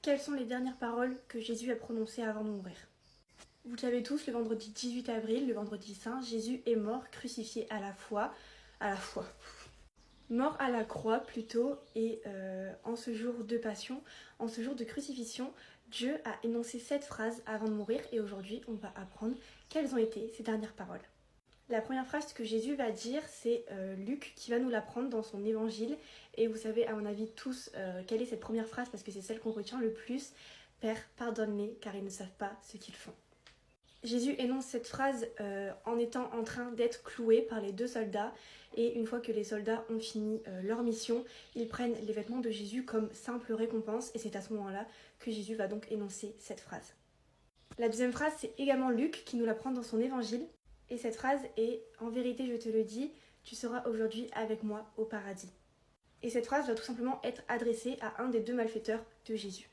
Quelles sont les dernières paroles que Jésus a prononcées avant de mourir? Vous le savez tous, le vendredi 18 avril, le vendredi saint, Jésus est mort, crucifié mort à la croix plutôt, et en ce jour de passion, en ce jour de crucifixion, Dieu a énoncé cette phrase avant de mourir, et aujourd'hui on va apprendre quelles ont été ces dernières paroles. La première phrase que Jésus va dire, c'est Luc qui va nous l'apprendre dans son évangile. Et vous savez, à mon avis, tous, quelle est cette première phrase, parce que c'est celle qu'on retient le plus. Père, pardonne-les, car ils ne savent pas ce qu'ils font. Jésus énonce cette phrase en étant en train d'être cloué par les deux soldats. Et une fois que les soldats ont fini leur mission, ils prennent les vêtements de Jésus comme simple récompense. Et c'est à ce moment-là que Jésus va donc énoncer cette phrase. La deuxième phrase, c'est également Luc qui nous l'apprend dans son évangile. Et cette phrase est « En vérité, je te le dis, tu seras aujourd'hui avec moi au paradis ». Et cette phrase va tout simplement être adressée à un des deux malfaiteurs de Jésus.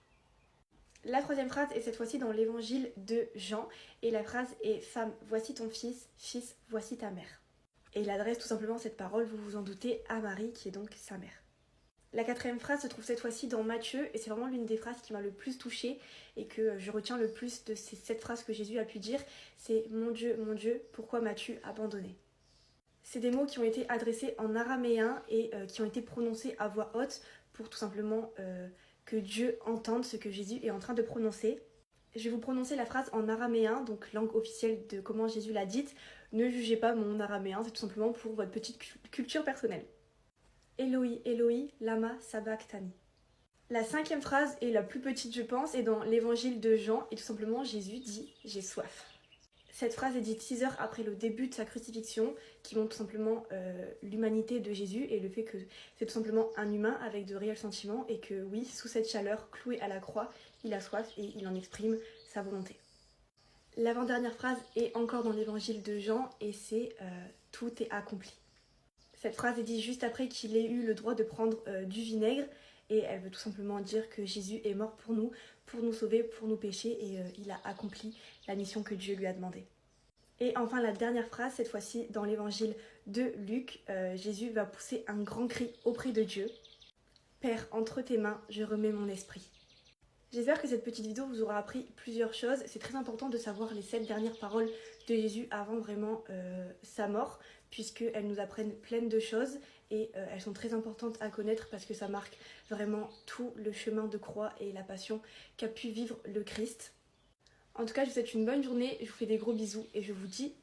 La troisième phrase est cette fois-ci dans l'évangile de Jean, et la phrase est « Femme, voici ton fils, fils, voici ta mère ». Et il adresse tout simplement cette parole, vous vous en doutez, à Marie, qui est donc sa mère. La quatrième phrase se trouve cette fois-ci dans Matthieu, et c'est vraiment l'une des phrases qui m'a le plus touchée et que je retiens le plus de cette phrase que Jésus a pu dire, c'est « Mon Dieu, pourquoi m'as-tu abandonné ?» C'est des mots qui ont été adressés en araméen et qui ont été prononcés à voix haute pour tout simplement que Dieu entende ce que Jésus est en train de prononcer. Je vais vous prononcer la phrase en araméen, donc langue officielle de comment Jésus l'a dite. Ne jugez pas mon araméen, c'est tout simplement pour votre petite culture personnelle. Eloi, Eloi, lama sabachthani. La cinquième phrase est la plus petite, je pense, et dans l'évangile de Jean, et tout simplement Jésus dit « J'ai soif ». Cette phrase est dite 6 heures après le début de sa crucifixion, qui montre tout simplement l'humanité de Jésus et le fait que c'est tout simplement un humain avec de réels sentiments et que oui, sous cette chaleur, cloué à la croix, il a soif et il en exprime sa volonté. L'avant-dernière phrase est encore dans l'évangile de Jean et c'est « Tout est accompli ». Cette phrase est dite juste après qu'il ait eu le droit de prendre du vinaigre et elle veut tout simplement dire que Jésus est mort pour nous sauver, pour nos péchés et il a accompli la mission que Dieu lui a demandée. Et enfin la dernière phrase, cette fois-ci dans l'évangile de Luc, Jésus va pousser un grand cri auprès de Dieu. « Père, entre tes mains, je remets mon esprit ». J'espère que cette petite vidéo vous aura appris plusieurs choses. C'est très important de savoir les 7 dernières paroles de Jésus avant vraiment sa mort, puisqu'elles nous apprennent plein de choses et elles sont très importantes à connaître parce que ça marque vraiment tout le chemin de croix et la passion qu'a pu vivre le Christ. En tout cas, je vous souhaite une bonne journée, je vous fais des gros bisous et je vous dis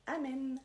Amen.